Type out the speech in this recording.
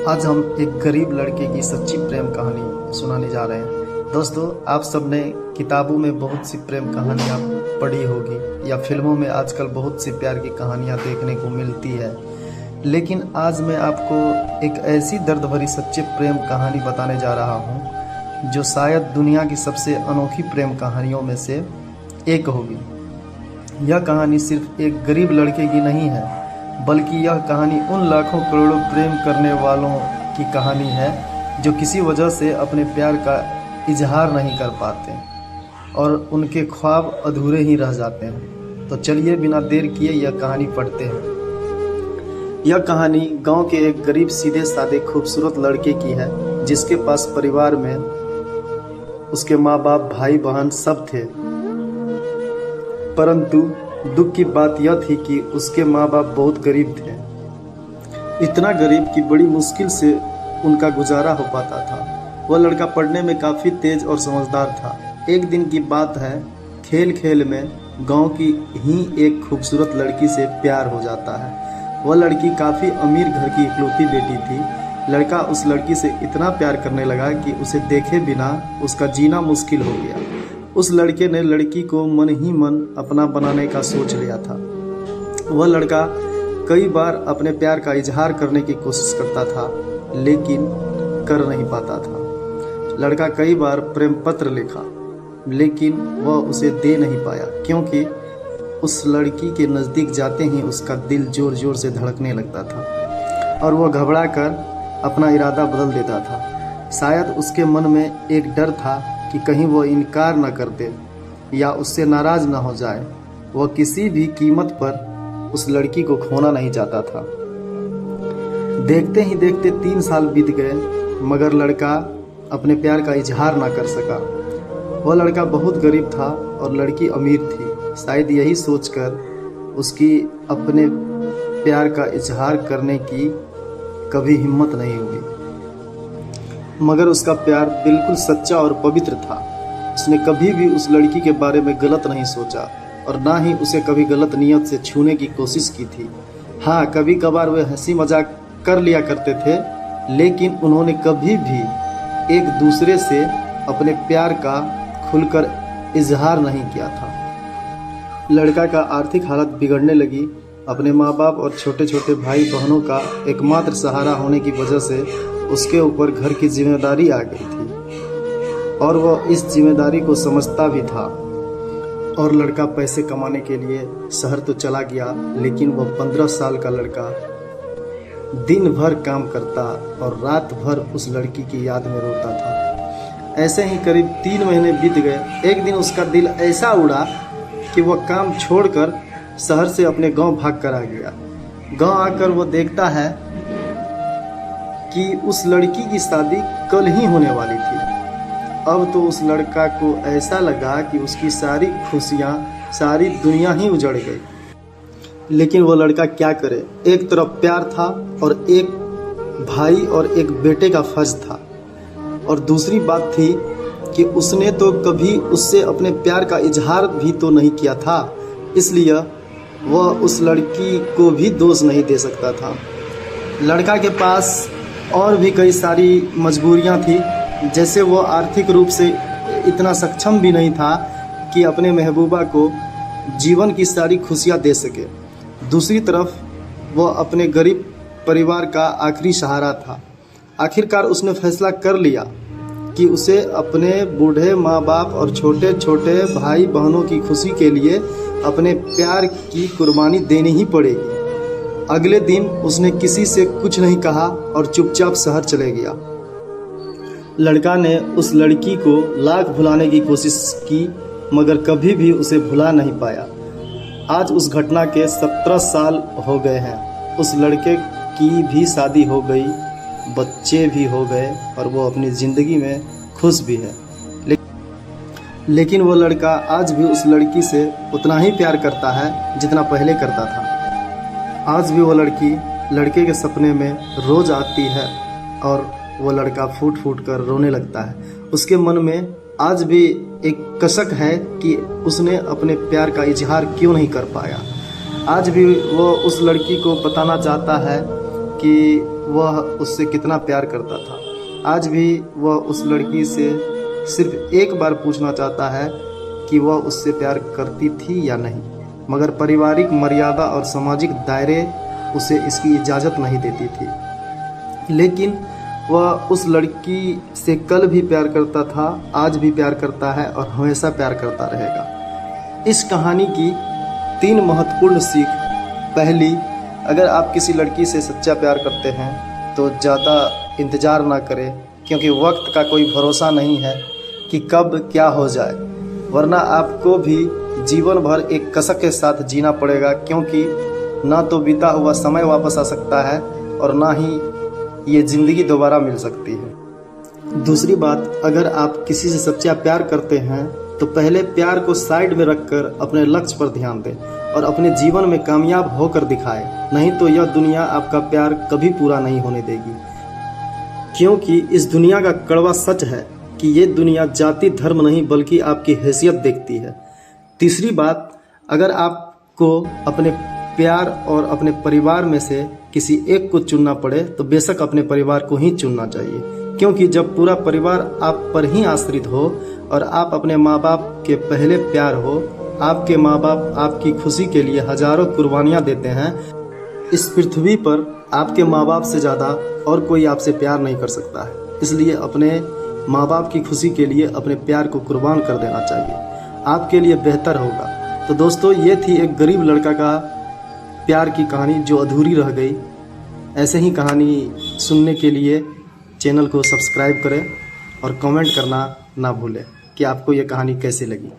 आज हम एक गरीब लड़के की सच्ची प्रेम कहानी सुनाने जा रहे हैं। दोस्तों, आप सबने किताबों में बहुत सी प्रेम कहानियाँ पढ़ी होगी या फिल्मों में आजकल बहुत सी प्यार की कहानियाँ देखने को मिलती है, लेकिन आज मैं आपको एक ऐसी दर्द भरी सच्ची प्रेम कहानी बताने जा रहा हूँ जो शायद दुनिया की सबसे अनोखी प्रेम कहानियों में से एक होगी। यह कहानी सिर्फ एक गरीब लड़के की नहीं है, बल्कि यह कहानी उन लाखों करोड़ों प्रेम करने वालों की कहानी है जो किसी वजह से अपने प्यार का इजहार नहीं कर पाते और उनके ख्वाब अधूरे ही रह जाते हैं। तो चलिए बिना देर किए यह कहानी पढ़ते हैं। यह कहानी गांव के एक गरीब सीधे साधे खूबसूरत लड़के की है जिसके पास परिवार में उसके माँ बाप भाई बहन सब थे, परंतु दुख की बात यह थी कि उसके माँ बाप बहुत गरीब थे। इतना गरीब कि बड़ी मुश्किल से उनका गुजारा हो पाता था। वह लड़का पढ़ने में काफ़ी तेज और समझदार था। एक दिन की बात है, खेल खेल में गांव की ही एक खूबसूरत लड़की से प्यार हो जाता है। वह लड़की काफ़ी अमीर घर की इकलौती बेटी थी। लड़का उस लड़की से इतना प्यार करने लगा कि उसे देखे बिना उसका जीना मुश्किल हो गया। उस लड़के ने लड़की को मन ही मन अपना बनाने का सोच लिया था। वह लड़का कई बार अपने प्यार का इजहार करने की कोशिश करता था, लेकिन कर नहीं पाता था। लड़का कई बार प्रेम पत्र लिखा, लेकिन वह उसे दे नहीं पाया, क्योंकि उस लड़की के नज़दीक जाते ही उसका दिल जोर जोर से धड़कने लगता था और वह घबरा कर अपना इरादा बदल देता था। शायद उसके मन में एक डर था कि कहीं वो इनकार न कर दे या उससे नाराज़ न हो जाए। वह किसी भी कीमत पर उस लड़की को खोना नहीं चाहता था। देखते ही देखते 3 साल बीत गए, मगर लड़का अपने प्यार का इजहार ना कर सका। वह लड़का बहुत गरीब था और लड़की अमीर थी। शायद यही सोचकर उसकी अपने प्यार का इजहार करने की कभी हिम्मत नहीं हुई, मगर उसका प्यार बिल्कुल सच्चा और पवित्र था। उसने कभी भी उस लड़की के बारे में गलत नहीं सोचा और ना ही उसे कभी गलत नियत से छूने की कोशिश की थी। हाँ, कभी कभार वे हंसी मजाक कर लिया करते थे, लेकिन उन्होंने कभी भी एक दूसरे से अपने प्यार का खुलकर इजहार नहीं किया था। लड़का का आर्थिक हालत बिगड़ने लगी। अपने माँ बाप और छोटे छोटे भाई बहनों का एकमात्र सहारा होने की वजह से उसके ऊपर घर की जिम्मेदारी आ गई थी और वह इस जिम्मेदारी को समझता भी था। और लड़का पैसे कमाने के लिए शहर तो चला गया, लेकिन वह 15 साल का लड़का दिन भर काम करता और रात भर उस लड़की की याद में रोता था। ऐसे ही करीब 3 महीने बीत गए। एक दिन उसका दिल ऐसा उड़ा कि वह काम छोड़कर शहर से अपने गांव भाग कर आ गया। गांव आकर वह देखता है कि उस लड़की की शादी कल ही होने वाली थी। अब तो उस लड़का को ऐसा लगा कि उसकी सारी खुशियाँ, सारी दुनिया ही उजड़ गई। लेकिन वो लड़का क्या करे? एक तरफ प्यार था और एक भाई और एक बेटे का फर्ज था, और दूसरी बात थी कि उसने तो कभी उससे अपने प्यार का इजहार भी तो नहीं किया था, इसलिए वह उस लड़की को भी दोष नहीं दे सकता था। लड़का के पास और भी कई सारी मजबूरियां थी, जैसे वो आर्थिक रूप से इतना सक्षम भी नहीं था कि अपने महबूबा को जीवन की सारी खुशियां दे सके। दूसरी तरफ वो अपने गरीब परिवार का आखिरी सहारा था। आखिरकार उसने फैसला कर लिया कि उसे अपने बूढ़े माँ बाप और छोटे छोटे भाई बहनों की खुशी के लिए अपने प्यार की कुर्बानी देनी ही पड़ेगी। अगले दिन उसने किसी से कुछ नहीं कहा और चुपचाप शहर चले गया। लड़का ने उस लड़की को लाख भुलाने की कोशिश की, मगर कभी भी उसे भुला नहीं पाया। आज उस घटना के 17 साल हो गए हैं। उस लड़के की भी शादी हो गई, बच्चे भी हो गए और वो अपनी ज़िंदगी में खुश भी है। लेकिन वो लड़का आज भी उस लड़की से उतना ही प्यार करता है जितना पहले करता था। आज भी वो लड़की लड़के के सपने में रोज़ आती है और वो लड़का फूट फूट कर रोने लगता है। उसके मन में आज भी एक कसक है कि उसने अपने प्यार का इजहार क्यों नहीं कर पाया। आज भी वो उस लड़की को बताना चाहता है कि वह उससे कितना प्यार करता था। आज भी वह उस लड़की से सिर्फ एक बार पूछना चाहता है कि वह उससे प्यार करती थी या नहीं, मगर पारिवारिक मर्यादा और सामाजिक दायरे उसे इसकी इजाज़त नहीं देती थी। लेकिन वह उस लड़की से कल भी प्यार करता था, आज भी प्यार करता है और हमेशा प्यार करता रहेगा। इस कहानी की 3 महत्वपूर्ण सीख। पहली, अगर आप किसी लड़की से सच्चा प्यार करते हैं तो ज़्यादा इंतज़ार ना करें, क्योंकि वक्त का कोई भरोसा नहीं है कि कब क्या हो जाए, वरना आपको भी जीवन भर एक कसक के साथ जीना पड़ेगा, क्योंकि ना तो बीता हुआ समय वापस आ सकता है और ना ही ये ज़िंदगी दोबारा मिल सकती है। दूसरी बात, अगर आप किसी से सच्चा प्यार करते हैं तो पहले प्यार को साइड में रखकर अपने लक्ष्य पर ध्यान दें और अपने जीवन में कामयाब होकर दिखाएं, नहीं तो यह दुनिया आपका प्यार कभी पूरा नहीं होने देगी। क्योंकि इस दुनिया का कड़वा सच है कि ये दुनिया जाति धर्म नहीं बल्कि आपकी हैसियत देखती है। तीसरी बात, अगर आपको अपने प्यार और अपने परिवार में से किसी एक को चुनना पड़े तो बेशक अपने परिवार को ही चुनना चाहिए, क्योंकि जब पूरा परिवार आप पर ही आश्रित हो और आप अपने माँ बाप के पहले प्यार हो, आपके माँ बाप आपकी खुशी के लिए हजारों कुर्बानियाँ देते हैं। इस पृथ्वी पर आपके माँ बाप से ज़्यादा और कोई आपसे प्यार नहीं कर सकता है, इसलिए अपने माँ बाप की खुशी के लिए अपने प्यार को कुर्बान कर देना चाहिए, आपके लिए बेहतर होगा। तो दोस्तों, ये थी एक गरीब लड़का का प्यार की कहानी जो अधूरी रह गई। ऐसे ही कहानी सुनने के लिए चैनल को सब्सक्राइब करें और कमेंट करना ना भूलें कि आपको ये कहानी कैसी लगी।